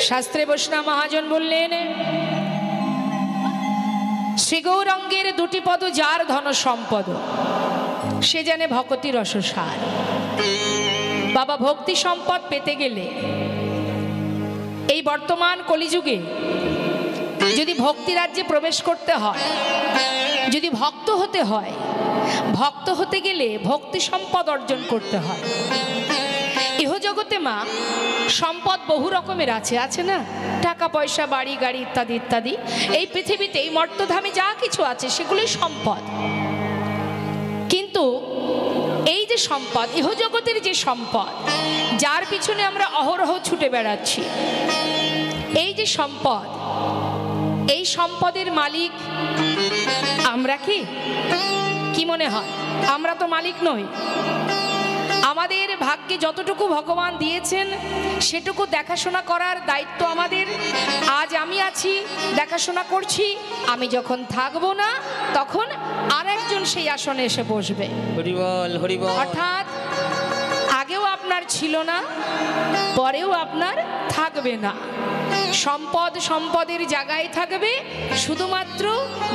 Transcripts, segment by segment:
শাস্ত্রে বৈষ্ণব মহাজন বললেন, শ্রী গৌরাঙ্গের দুটি পদ যার ধন সম্পদ, সে জানে ভক্তি রসসার। বাবা, ভক্তি সম্পদ পেতে গেলে এই বর্তমান কলিযুগে যদি ভক্তি রাজ্যে প্রবেশ করতে হয়, যদি ভক্ত হতে হয়, ভক্ত হতে গেলে ভক্তি সম্পদ অর্জন করতে হয়। ইহজগতে মা সম্পদ বহু রকমের আছে, আছে না? টাকা পয়সা, বাড়ি গাড়ি ইত্যাদি ইত্যাদি। এই পৃথিবীতে এই মর্তধামে যা কিছু আছে সেগুলোই সম্পদ। কিন্তু এই যে সম্পদ, ইহজগতের যে সম্পদ, যার পিছনে আমরা অহরহ ছুটে বেড়াচ্ছি, এই যে সম্পদ, এই সম্পদের মালিক আমরা কি? কি মনে হয়? আমরা তো মালিক নই। আমাদের ভাগ্যে যতটুকু ভগবান দিয়েছেন সেটুকু দেখাশোনা করার দায়িত্ব আমাদের। আজ আমি আছি, দেখাশোনা করছি, আমি যখন থাকবো না তখন আরেকজন সেই আসনে এসে বসবে। হরি বল, হরি বল। অর্থাৎ আগেও আপনার ছিল না, পরেও আপনার থাকবে না। সম্পদ সম্পদের জায়গায় থাকবে, শুধুমাত্র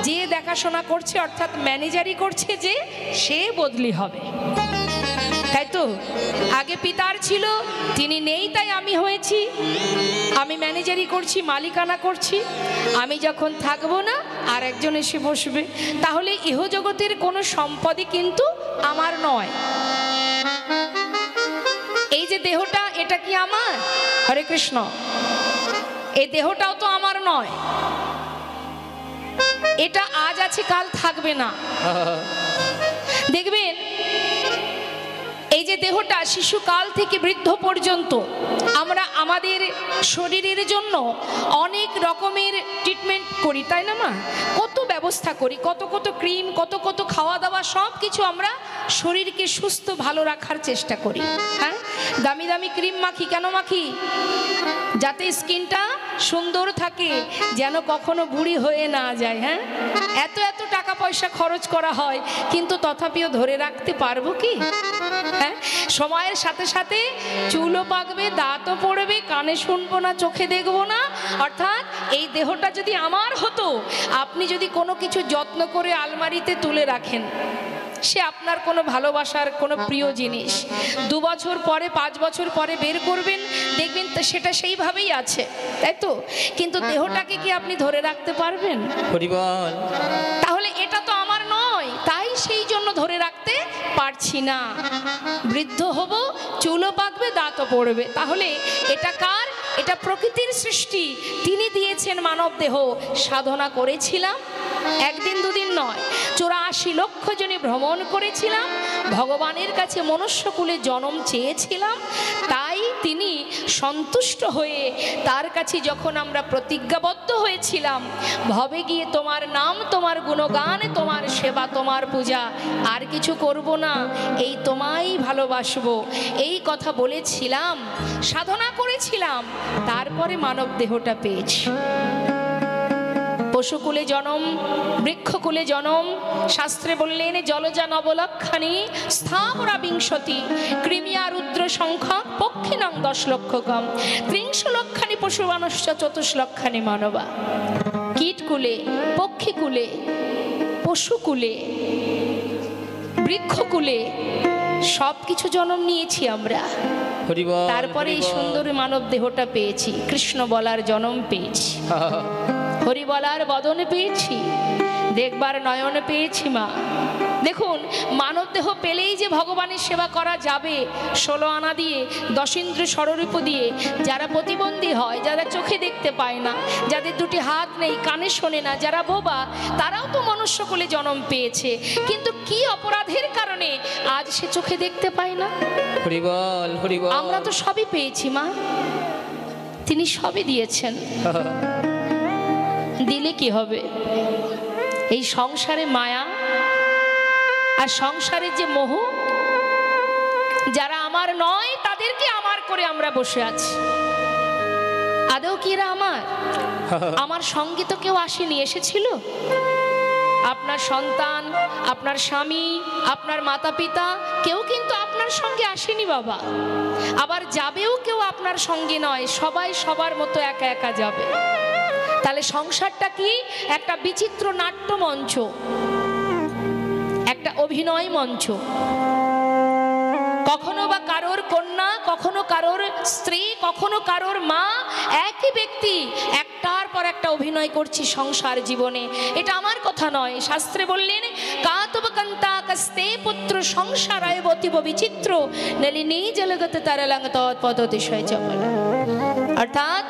যে দেখাশোনা করছে অর্থাৎ ম্যানেজারি করছে যে, সে বদলি হবে। তাই তো আগে পিতার ছিল, তিনি নেই তাই আমি হয়েছি, আমি ম্যানেজারি করছি, মালিকানা করছি। আমি যখন থাকবো না আর একজন এসে বসবে। তাহলে ইহজগতের কোনো সম্পদই কিন্তু আমার নয়। এই যে দেহটা, এটা কি আমার? হরে কৃষ্ণ। এই দেহটাও তো আমার নয়, এটা আজ আছে কাল থাকবে না। দেখবেন এই যে দেহটা শিশুকাল থেকে বৃদ্ধ পর্যন্ত আমরা আমাদের শরীরের জন্য অনেক রকমের ট্রিটমেন্ট করি, তাই না মা? কত ব্যবস্থা করি, কত কত ক্রিম, কত কত খাওয়া দাওয়া, সব কিছু আমরা শরীরকে সুস্থ ভালো রাখার চেষ্টা করি। হ্যাঁ, দামি দামি ক্রিম মাখি। কেন মাখি? যাতে স্কিনটা সুন্দর থাকে, যেন কখনো বুড়ি হয়ে না যায়। হ্যাঁ, এত এত টাকা পয়সা খরচ করা হয়, কিন্তু তথাপিও ধরে রাখতে পারবো কি? হ্যাঁ, সময়ের সাথে সাথে চুলও পাকবে, দাঁতও পড়বে, কানে শুনবো না, চোখে দেখবো না। অর্থাৎ এই দেহটা যদি আমার হতো, আপনি যদি কোনো কিছু যত্ন করে আলমারিতে তুলে রাখেন, সে আপনার কোনো ভালোবাসার কোনো প্রিয় জিনিস, 2 বছর পরে 5 বছর পরে বের করবেন, দেখবেন তো সেটা সেইভাবেই আছে, তাই তো? কিন্তু দেহটাকে কি আপনি ধরে রাখতে পারবেন? হরি বল। তাহলে এটা তো আমার নয়, তাই সেই জন্য ধরে রাখতে পারছি না। বৃদ্ধ হব, চুলও পাকবে, দাঁতও পড়বে। তাহলে এটা কার? এটা প্রকৃতির সৃষ্টি, তিনি দিয়েছেন মানব দেহ। সাধনা করেছিলাম, একদিন দুদিন নয়, 84 লক্ষ জনে ভ্রমণ করেছিলাম, ভগবানের কাছে মনুষ্যকুলে জন্ম চেয়েছিলাম। তাই তিনি সন্তুষ্ট হয়ে তার কাছে যখন আমরা প্রতিজ্ঞাবদ্ধ হয়েছিলাম, ভবে গিয়ে তোমার নাম, তোমার গুণগান, তোমার সেবা, তোমার পূজা, আর কিছু করব না, এই তোমায় ভালোবাসবো, এই কথা বলেছিলাম, সাধনা করেছিলাম, তারপরে মানব দেহটা পেয়েছি। পশুকুলে জনম, বৃক্ষকুলে জনম। শাস্ত্রে বললেন, জলজা নবলক্ষানি স্থাবরা বিংশতি, কৃমিয়া রুদ্র সংখ্যা পক্ষিনাং 10 লক্ষ কম, 30 লক্ষানি পশুমানশ্চ 24 লক্ষানি মানবা। কীটকুলে, পক্ষীকুলে, পশুকুলে, বৃক্ষকুলে সব কিছু জন্ম নিয়েছি আমরা। তারপরে এই সুন্দর মানব দেহটা পেয়েছি, কৃষ্ণ বলার জন্ম পেয়েছি, হরি বলার বদন পেয়েছি, দেখবার নয়ন পেয়েছি। মা দেখুন, মানব দেহ পেলেই যে ভগবানের সেবা করা যাবে, 16 আনা দিয়ে, 10 ইন্দ্র ষড়রূপ দিয়ে, যারা প্রতিবন্ধী হয়, যারা চোখে দেখতে পায় না, যাদের 2টি হাত নেই, কানে শোনে না, যারা বোবা, তারাও তো মনুষ্যকুলে জন্ম পেয়েছে। কিন্তু কি অপরাধের কারণে আজ সে চোখে দেখতে পায় না? হরি বল, হরি বল। আমরা তো সবই পেয়েছি মা, তিনি সবই দিয়েছেন। দিলে কি হবে? এই সংসারে মায়া আর সংসারের যে মোহ, যারা আমার নয় তাদেরকে আমার করে আমরা বসে আছি। আদৌ কি এরা আমার? আমার সঙ্গে তো কেউ আসেনি, এসেছিল? আপনার সন্তান, আপনার স্বামী, আপনার মাতা পিতা কেউ কিন্তু আপনার সঙ্গে আসেনি বাবা, আবার যাবেও কেউ আপনার সঙ্গে নয়, সবাই সবার মতো একা একা যাবে। তাহলে সংসারটা কি? একটা বিচিত্র নাট্য মঞ্চ, একটা অভিনয় মঞ্চ। কখনো বা কারোর কন্যা, কখনো কারোর স্ত্রী, কখনো কারোর মা, একই ব্যক্তি একটার পর একটা অভিনয় করছি সংসার জীবনে। এটা আমার কথা নয়, শাস্ত্রে বললেন কাতবকান্তা কস্তে পুত্র সংসারায় বতিব বিচিত্র নলিনী জলগতে তারালাং তৎপদতিশয় চপল। অর্থাৎ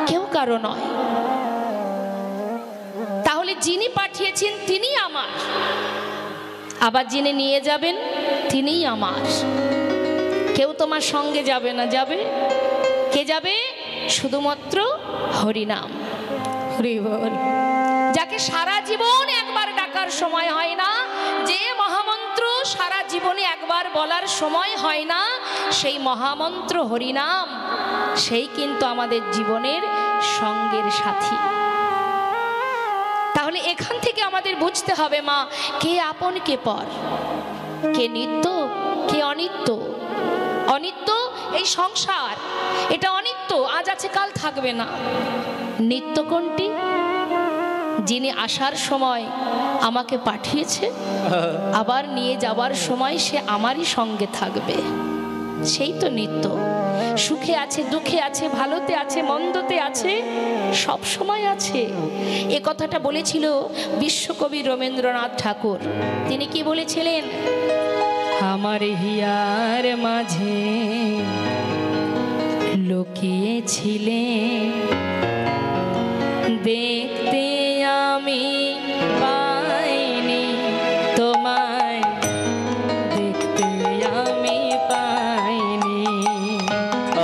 কেউ কারো নয়। তাহলে যিনি পাঠিয়েছেন তিনি আমার, আবার যিনি নিয়ে যাবেন তিনিই আমার। কেউ তোমার সঙ্গে যাবে না, যাবে কে যাবে? শুধুমাত্র হরিনাম। হরি বল। যাকে সারা জীবন একবার ডাকার সময় হয় না, যে মহামন্ত্র সারা জীবনে একবার বলার সময় হয় না, সেই মহামন্ত্র হরিনাম, সেই কিন্তু আমাদের জীবনের সঙ্গের সাথী। তাহলে এখান থেকে আমাদের বুঝতে হবে মা, কে আপন কে পর, কে নিত্য কে অনিত্য। অনিত্য এই সংসার, এটা অনিত্য, আজ আছে কাল থাকবে না। নিত্য কোনটি? যিনি আসার সময় আমাকে পাঠিয়েছে, আবার নিয়ে যাবার সময় সে আমারই সঙ্গে থাকবে, সেই তো নিত্য। সুখে আছে, দুঃখে আছে, ভালোতে আছে, মন্দতে আছে, সব সময় আছে। এ কথাটা বলেছিল বিশ্বকবি রবীন্দ্রনাথ ঠাকুর। তিনি কি বলেছিলেন? আমার হিয়ার মাঝে লুকিয়েছিলে, দেখতে আমি পাইনি তোমায়, দেখতে আমি পাইনি।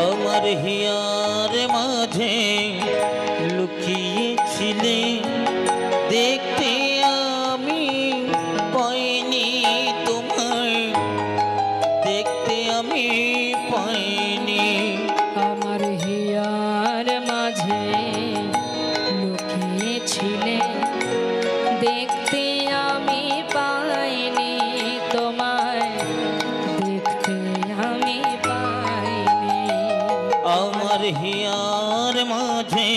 আমার হিয়ার মাঝে লুকিয়েছিলে, দেখতে আমি পাইনি তোমায়, দেখতে আমি পাইনি। আমার হিয়ার মাঝে লুকিয়েছিলে, দেখতে আমি পাইনি তোমায়, দেখতে আমি পাইনি। আমার হিয়ার মাঝে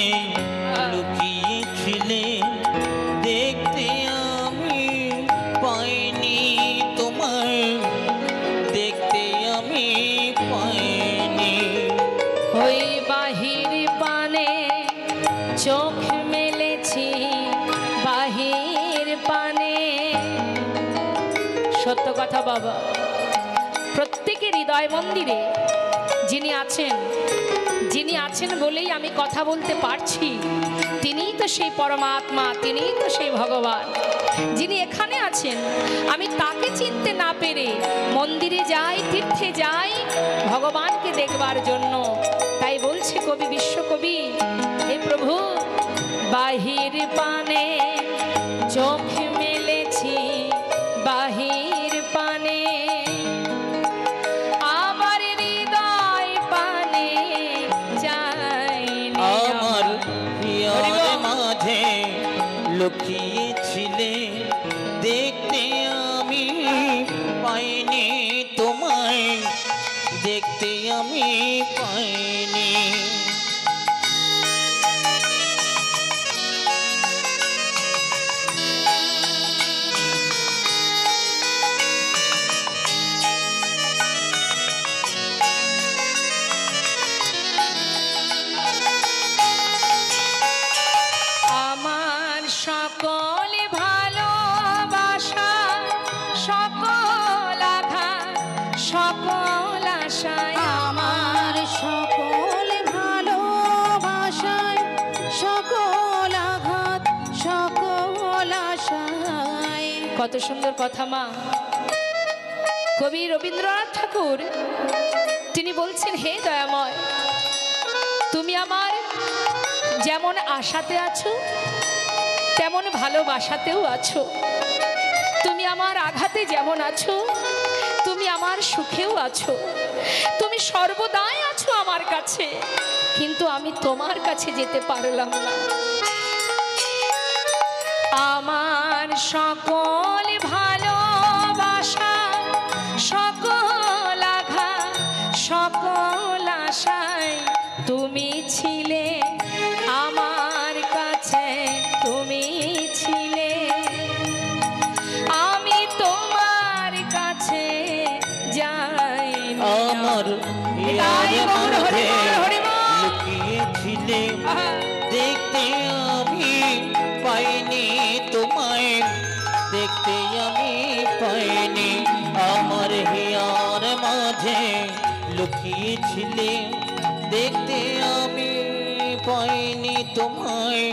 লুকিয়েছিলে, দেখতে আমি পাইনি তোমায়, দেখতে আমি পাইনি। ওই বাহির পানে চোখ মেলেছি, বাহির পানে। সত্য কথা বাবা, প্রত্যেকের হৃদয় মন্দিরে যিনি আছেন বলেই আমি কথা বলতে পারছি। তিনিই তো সেই পরমাত্মা, তিনিই তো সেই ভগবান। যিনি এখানে আছেন, আমি তাকে চিনতে না পেরে মন্দিরে যাই, তীর্থে যাই ভগবানকে দেখবার জন্য। তাই বলছে কবি, বিশ্বকবি, হে প্রভু বাহির পানে চোখ মেলেছি, বাহির পানে আবার হৃদয় পানে যাইনি। আমার হিয়ার মাঝে লুকিয়েছিলে, দেখতে আমি পাইনি তোমায়, দেখতে আমি পাইনি। আমার সকল ভালোবাসা, সকল আঘাত, সকল আশায়, আমার সকল ভালোবাসায়, সকল আঘাত, সকল আশায়। কত সুন্দর কথা মা। কবি রবীন্দ্রনাথ ঠাকুর তিনি বলছেন, হে দয়াময়, তুমি আমার যেমন আশাতে আছো তেমন ভালোবাসাতেও আছো। তুমি আমার আঘাতে যেমন আছো, তুমি আমার সুখেও আছো। তুমি সর্বদাই আছো আমার কাছে, কিন্তু আমি তোমার কাছে যেতে পারলাম না। আমার আমার সকল ভালোবাসা, সকল আঘাত, সকল আশায় তুমি ছিলে আমার কাছে, তুমি ছিলে। আমি তোমার কাছে যাই আমার হিয়ার মাঝে লুকিয়েছিলে, দেখতে আমি পাইনি তোমায়, দেখতে আমি পাইনি। আমার হিয়ার মাঝে লুকিয়েছিলে, দেখতে আমি পাইনি তোমায়,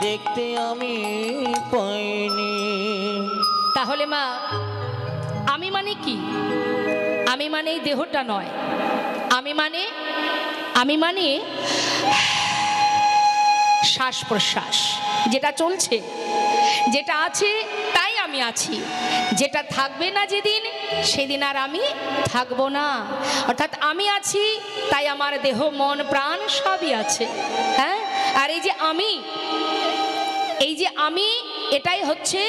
দেখতে আমি পাইনি। তাহলে মা, আমি মানে কি? আমি মানে এই দেহটা নয়, আমি মানে শ্বাস প্রশ্বাস যেটা চলছে, যেটা আছে তাই আমি আছি, যেটা থাকবে না যেদিন, সেদিন আর আমি থাকবো না। অর্থাৎ আমি আছি তাই আমার দেহ মন প্রাণ সবই আছে। হ্যাঁ, আর এই যে আমি, এটাই হচ্ছে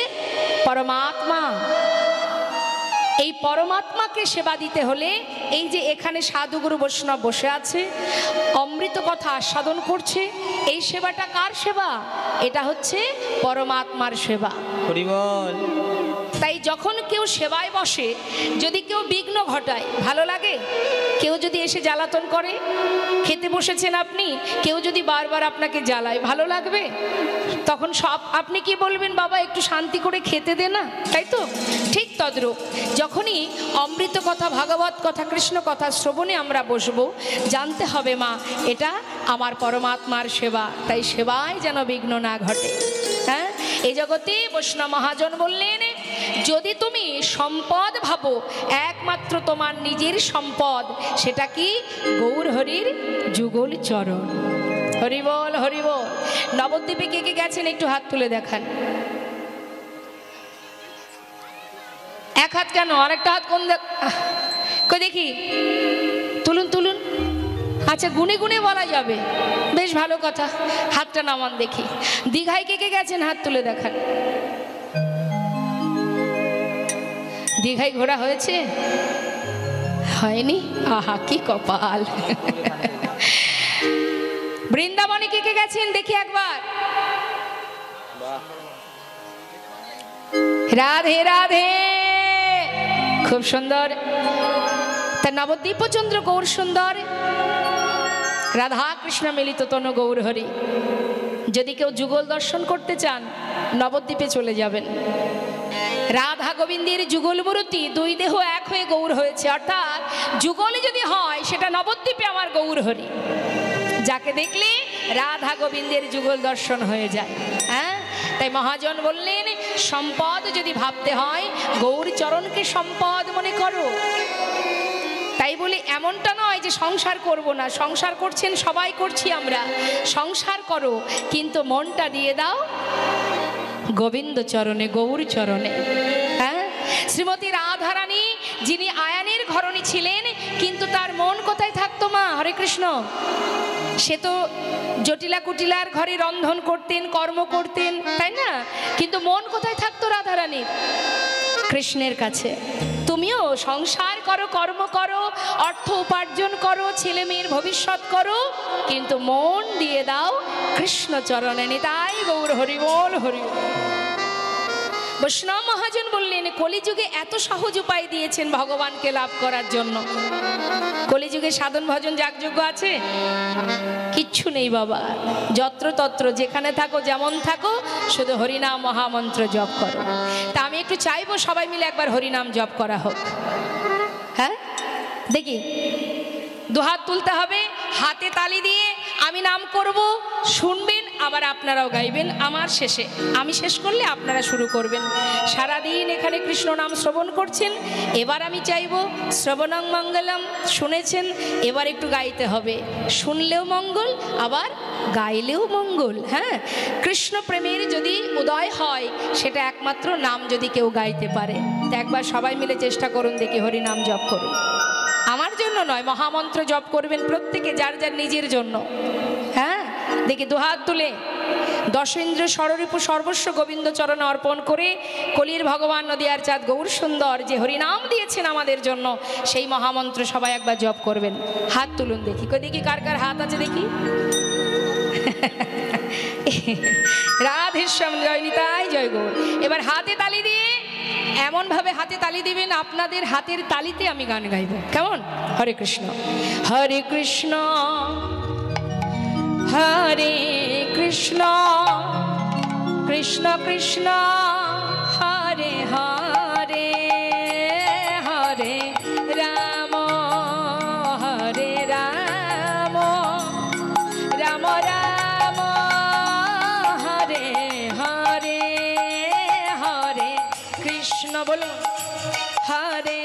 পরমাত্মা। এই পরমাত্মাকে সেবা দিতে হলে এই যে এখানে সাধুগুরু বৈষ্ণব বসে আছে, অমৃত কথা আস্বাদন করছে, এই সেবাটা কার সেবা? এটা হচ্ছে পরমাত্মার সেবা। হরি বল। তাই যখন কেউ সেবায় বসে, যদি কেউ বিঘ্ন ঘটায়, ভালো লাগে? কেউ যদি এসে জ্বালাতন করে, খেতে বসেছেন আপনি, কেউ যদি বারবার আপনাকে জ্বালায়, ভালো লাগবে? তখন আপনি কি বলবেন? বাবা একটু শান্তি করে খেতে দে না, তাই তো? ঠিক তদ্রূপ যখনই অমৃত কথা, ভাগবত কথা, কৃষ্ণ কথা শ্রবণে আমরা বসবো, জানতে হবে মা এটা আমার পরমাত্মার সেবা, তাই সেবায় যেন বিঘ্ন না ঘটে। হ্যাঁ, এই জগতে বৈষ্ণব মহাজন বললেন, যদি তুমি সম্পদ ভাবো, একমাত্র তোমার নিজের সম্পদ, সেটা কি? গৌর হরির যুগল চরণ। হরি বল, হরি বল। নবদ্বীপে কে কে গেছেন একটু হাত তুলে দেখান। এক হাত কেন? আরেকটা হাত কোন দেখি, তুলুন তুলুন। আচ্ছা, গুনে গুনে বলা যাবে, বেশ ভালো কথা। হাতটা নামান দেখি। দীঘায় কে কে গেছেন হাত তুলে দেখান। দীঘায় ঘোরা হয়েছে? হয়নি? আহা কি কপাল। বৃন্দাবনে কে কে গেছেন দেখি একবার। রাধে রাধে, খুব সুন্দর। তা নবদ্বীপচন্দ্র গৌর সুন্দর, রাধা কৃষ্ণ মিলিত তনু গৌর হরি। যদি কেউ যুগল দর্শন করতে চান, নবদ্বীপে চলে যাবেন। রাধা গোবিন্দের যুগল মূর্তি, দুই দেহ এক হয়ে গৌর হয়েছে। অর্থাৎ যুগলে যদি হয়, সেটা নবদ্বীপে আমার গৌর হরি, যাকে দেখলে রাধা গোবিন্দের যুগল দর্শন হয়ে যায়। হ্যাঁ, তাই মহাজন বললেন, সম্পদ যদি ভাবতে হয়, গৌর চরণকে সম্পদ মনে করো। তাই বলি এমনটা নয় যে সংসার করব না, সংসার করছেন সবাই, করছি আমরা। সংসার করো, কিন্তু মনটা দিয়ে দাও গোবিন্দ চরণে, গৌর চরণে। হ্যাঁ, শ্রীমতী রাধারানী যিনি আয়ানের ঘরণী ছিলেন, কিন্তু তার মন কোথায় থাকতো মা? হরে কৃষ্ণ। সে তো জটিলা কুটিলার ঘরে রন্ধন করতেন, কর্ম করতেন, তাই না? কিন্তু মন কোথায় থাকতো রাধারানীর? কৃষ্ণের কাছে। তুমিও সংসার করো, কর্ম করো, অর্থ উপার্জন করো, ছেলে মেয়ের ভবিষ্যৎ করো, কিন্তু মন দিয়ে দাও কৃষ্ণ চরণে। নিতাই গৌর হরি বল, হরি বল। বৈষ্ণব মহাজন বললেন, কলিযুগে এত সহজ উপায় দিয়েছেন ভগবানকে লাভ করার জন্য। কলিযুগে সাধন ভজন যাগযজ্ঞ আছে? কিচ্ছু নেই বাবা। যত্রতত্র যেখানে থাকো, যেমন থাকো, শুধু হরিনাম মহামন্ত্র জপ করো। তা আমি একটু চাইবো সবাই মিলে একবার হরিনাম জপ করা হোক। হ্যাঁ, দেখি দুহাত তুলতে হবে, হাতে তালি দিয়ে আমি নাম করব, শুনবেন, আবার আপনারাও গাইবেন। আমার শেষে, আমি শেষ করলে আপনারা শুরু করবেন। সারাদিন এখানে কৃষ্ণ নাম শ্রবণ করছেন, এবার আমি চাইব শ্রবণং মঙ্গলম, শুনেছেন, এবার একটু গাইতে হবে। শুনলেও মঙ্গল, আবার গাইলেও মঙ্গল। হ্যাঁ, কৃষ্ণ প্রেমের যদি উদয় হয়, সেটা একমাত্র নাম যদি কেউ গাইতে পারে। তো একবার সবাই মিলে চেষ্টা করুন, দেখি হরি নাম জপ করুন। আমার জন্য নয়, মহামন্ত্র জপ করবেন প্রত্যেকে, যার যার নিজের জন্য। হ্যাঁ, দেখি দুহাত তুলে দশেন্দ্র স্বরূপ সর্বস্ব গোবিন্দ চরণে অর্পণ করে কলির ভগবান নদিয়ার চাঁদ গৌর সুন্দর যে হরিনাম দিয়েছেন আমাদের জন্য, সেই মহামন্ত্র সবাই একবার জপ করবেন। হাত তুলুন দেখি, দেখি কার কার হাত আছে দেখি। রাধেশ্যাম, জয় নিতাই, জয় গৌর। এবার হাতে তালি দিয়ে এমন ভাবে হাতে তালি দিবেন, আপনাদের হাতের তালিতে আমি গান গাইব, কেমন? হরে কৃষ্ণ, হরে কৃষ্ণ, হরে কৃষ্ণ, কৃষ্ণ কৃষ্ণ, হরে হরে, হরে রাম, হরে রাম, রাম রাম, হরে হরে, হরে কৃষ্ণ, বলুন হরে।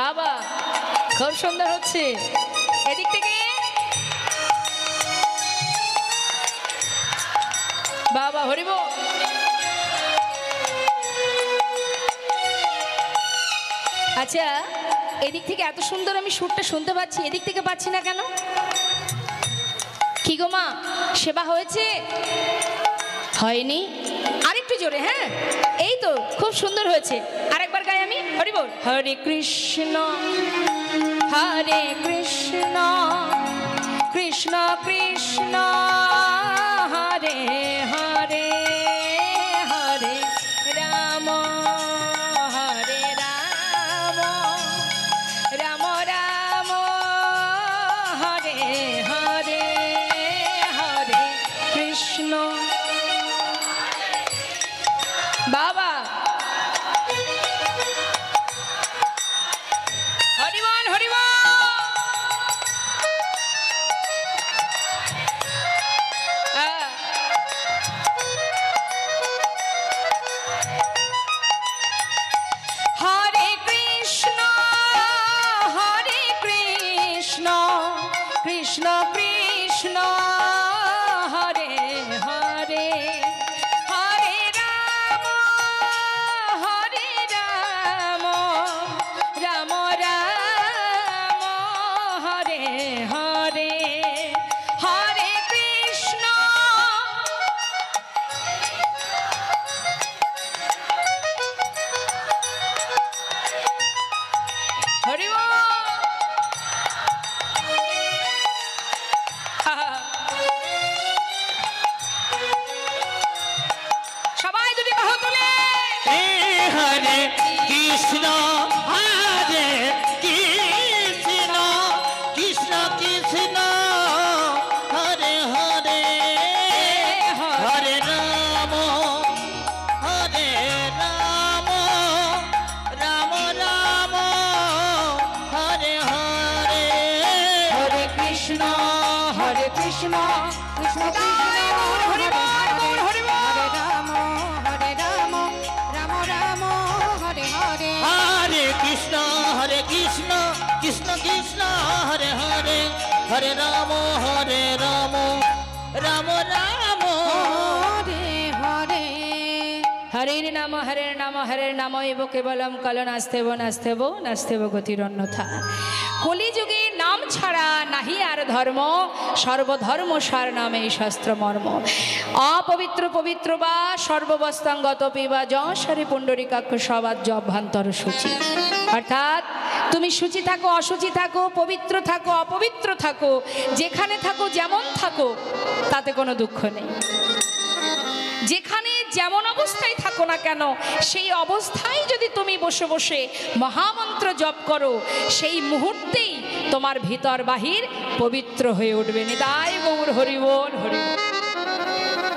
বাবা খুব সুন্দর হচ্ছে, এদিক থেকে বাবা হরিব। আচ্ছা, এদিক থেকে এত সুন্দর আমি সুরটা শুনতে পাচ্ছি, এদিক থেকে পাচ্ছি না কেন? কি গো মা, সেবা হয়েছে? হয়নি? আরেকটু জোরে। হ্যাঁ, এই তো খুব সুন্দর হয়েছে, আরেকবার গাই আমি। হরি বল, হরে কৃষ্ণ, হরে কৃষ্ণ, কৃষ্ণ কৃষ্ণ, হরে হরে, হরে রাম, হরে রাম, রাম রাম, হরে হরে, হরে কৃষ্ণ। বাবা হরিবল, হরিবল। হরে কৃষ্ণ, হরে কৃষ্ণ, কৃষ্ণ কৃষ্ণ, হরে হরে, হরে রাম, হরে রাম, রাম রাম, হরে হরে, হরে কৃষ্ণ। হরি বল। সবাই দুটি বাহু তুলে হরে কৃষ্ণ, হরে কৃষ্ণ, কৃষ্ণ কৃষ্ণ, হরে হরে, হরে রাম, হরে রাম, রাম রাম, হরে হরে, হরে কৃষ্ণ, হরে কৃষ্ণ, কৃষ্ণ কৃষ্ণ, হরে বল, হরে বল। হরে রাম, হরে রাম, রাম রাম, হরে হরে, হরে কৃষ্ণ, হরে কৃষ্ণ, কৃষ্ণ কৃষ্ণ, হরে হরে, হরে রাম, হরে রাম, রাম রাম, হরে হরে। হরের নাম, হরের নাম, হরের নাম এব কেবলম কল নাস্তেব, নাস্তেব, নাস্তেব গতির অন্যথা। কলিযুগে নাম ছাড়া নাহি আর ধর্ম, সর্বধর্ম সার নামে শাস্ত্র মর্ম। অপবিত্র পবিত্র বা সর্ববস্তাঙ্গত পিবা যশরে পুণ্ডরিকাক্ষ সবাজ্য অভ্যন্তর সূচি। অর্থাৎ তুমি সূচি থাকো, অসুচি থাকো, পবিত্র থাকো, অপবিত্র থাকো, যেখানে থাকো যেমন থাকো তাতে কোনো দুঃখ নেই। যেখানে যেমন অবস্থায় থাকো না কেন, সেই অবস্থায় যদি তুমি বসে বসে মহামন্ত্র জপ করো, সেই মুহূর্তেই তোমার ভিতর বাহির পবিত্র হয়ে উঠবে। নিতাই গৌর, হরি বল, হরি বল।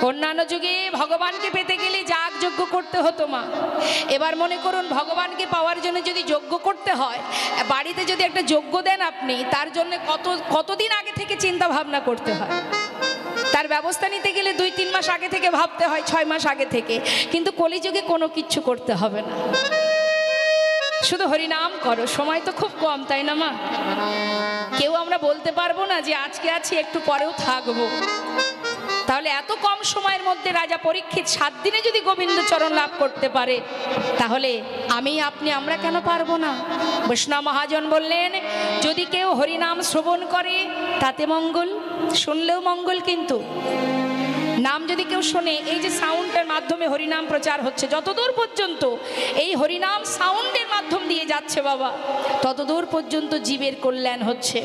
অন্যান্য যুগে ভগবানকে পেতে গেলে যাগ যজ্ঞ করতে হতো মা। এবার মনে করুন ভগবানকে পাওয়ার জন্য যদি যজ্ঞ করতে হয়, বাড়িতে যদি একটা যজ্ঞ দেন আপনি, তার জন্য কতদিন আগে থেকে চিন্তা ভাবনা করতে হয়। তার ব্যবস্থা নিতে গেলে 2-3 মাস আগে থেকে ভাবতে হয়, 6 মাস আগে থেকে। কিন্তু কলিযুগে কোনো কিচ্ছু করতে হবে না, শুধু হরিনাম করো। সময় তো খুব কম, তাই না মা? কেউ আমরা বলতে পারবো না যে আজকে আছি একটু পরেও থাকবো। তাহলে এত কম সময়ের মধ্যে রাজা পরীক্ষিত 7 দিনে যদি গোবিন্দ চরণ লাভ করতে পারে, তাহলে আমি আপনি আমরা কেন পারবো না? বৈষ্ণব মহাজন বললেন, যদি কেউ হরিনাম শ্রবণ করে তাতে মঙ্গল, শুনলেও মঙ্গল। কিন্তু নাম যদি কেউ শোনে, এই যে সাউন্ডের মাধ্যমে হরিনাম প্রচার হচ্ছে, যতদূর পর্যন্ত এই হরিনাম সাউন্ডের মাধ্যম দিয়ে যাচ্ছে বাবা, ততদূর পর্যন্ত জীবের কল্যাণ হচ্ছে।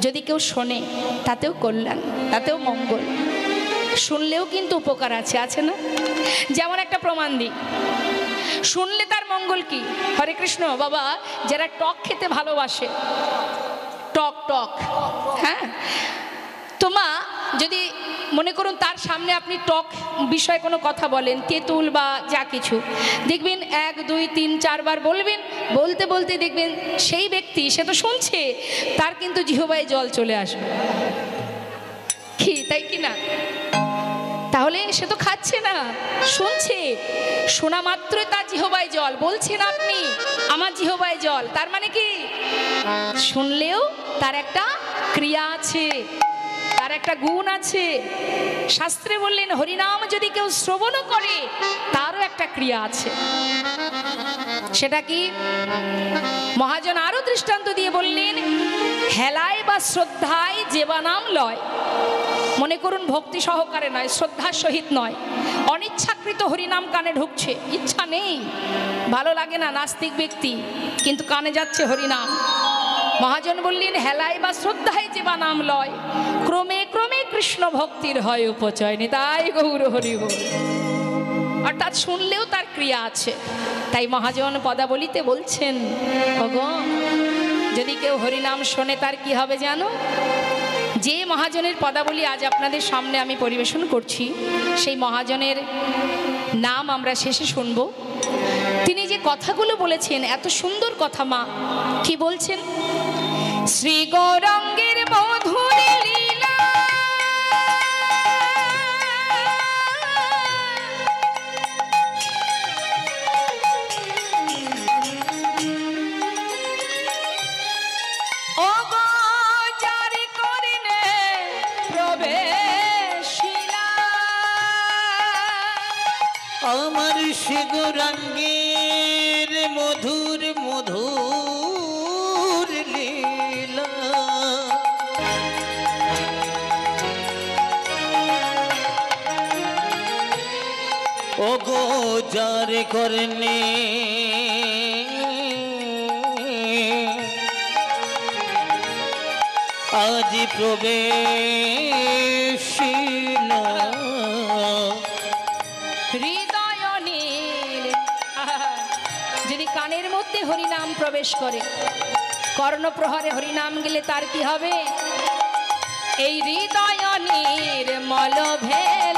যদি কেউ শোনে তাতেও কল্যাণ, তাতেও মঙ্গল, শুনলেও কিন্তু উপকার আছে, আছে না? যেমন একটা প্রমাণ দিই, শুনলে তার মঙ্গল কি? হরে কৃষ্ণ বাবা, যারা টক খেতে ভালোবাসে, টক টক, হ্যাঁ, তোমা যদি মনে করুন তার সামনে আপনি টক বিষয়ে কোনো কথা বলেন, তেঁতুল বা যা কিছু, দেখবেন 1 2 3 4 বার বলবেন, বলতে বলতে দেখবেন সেই ব্যক্তি, সে তো শুনছে, তার কিন্তু জিহ্বায় জল চলে আসবে, কি তাই কি না? তাহলে সে তো খাচ্ছে না, শুনছে, শোনা মাত্রই তার জিহ্বায় জল। বলছেন আপনি আমার জিহ্বায় জল, তার মানে কি? শুনলেও তার একটা ক্রিয়া আছে, তার একটা গুণ আছে। শাস্ত্রে বললেন হরিনাম যদি কেউ শ্রবণ করে তারও একটা ক্রিয়া আছে। সেটা কি? মহাজন আরো দৃষ্টান্ত দিয়ে বললেন, হেলায় বা শ্রদ্ধায় যেবা নাম লয়। মনে করুন ভক্তি সহকারে নয়, শ্রদ্ধার সহিত নয়, অনিচ্ছাকৃত হরিনাম কানে ঢুকছে, ইচ্ছা নেই, ভালো লাগে না, নাস্তিক ব্যক্তি, কিন্তু কানে যাচ্ছে হরিনাম। মহাজন বললেন, হেলায় বা শ্রদ্ধায় যেবা নাম লয়, ক্রমে ক্রমে কৃষ্ণ ভক্তির হয় উপচয়, নিতাই গৌর হরি বল। অর্থাৎ শুনলেও তার ক্রিয়া আছে। তাই মহাজন পদাবলিতে বলছেন, ওগো, যদি কেউ হরিনাম শোনে তার কি হবে জানো? যে মহাজনের পদাবলী আজ আপনাদের সামনে আমি পরিবেশন করছি, সেই মহাজনের নাম আমরা শেষে শুনব। তিনি যে কথাগুলো বলেছেন, এত সুন্দর কথা। মা কি বলছেন? শ্রী গৌরাঙ্গের মধুর লীলা, ও গো যার করিনে প্রবেশিলা, আমার সে গৌরাঙ্গের মধুর মধুর লীলা, ও গো যার করনে আজ প্রবেশিলা, হৃদয় নীল। যদি কানের মধ্যে হরিনাম প্রবেশ করে, কর্ণপ্রহরে হরিনাম গেলে তার কি হবে? এই হৃদয় নির্মল ভেল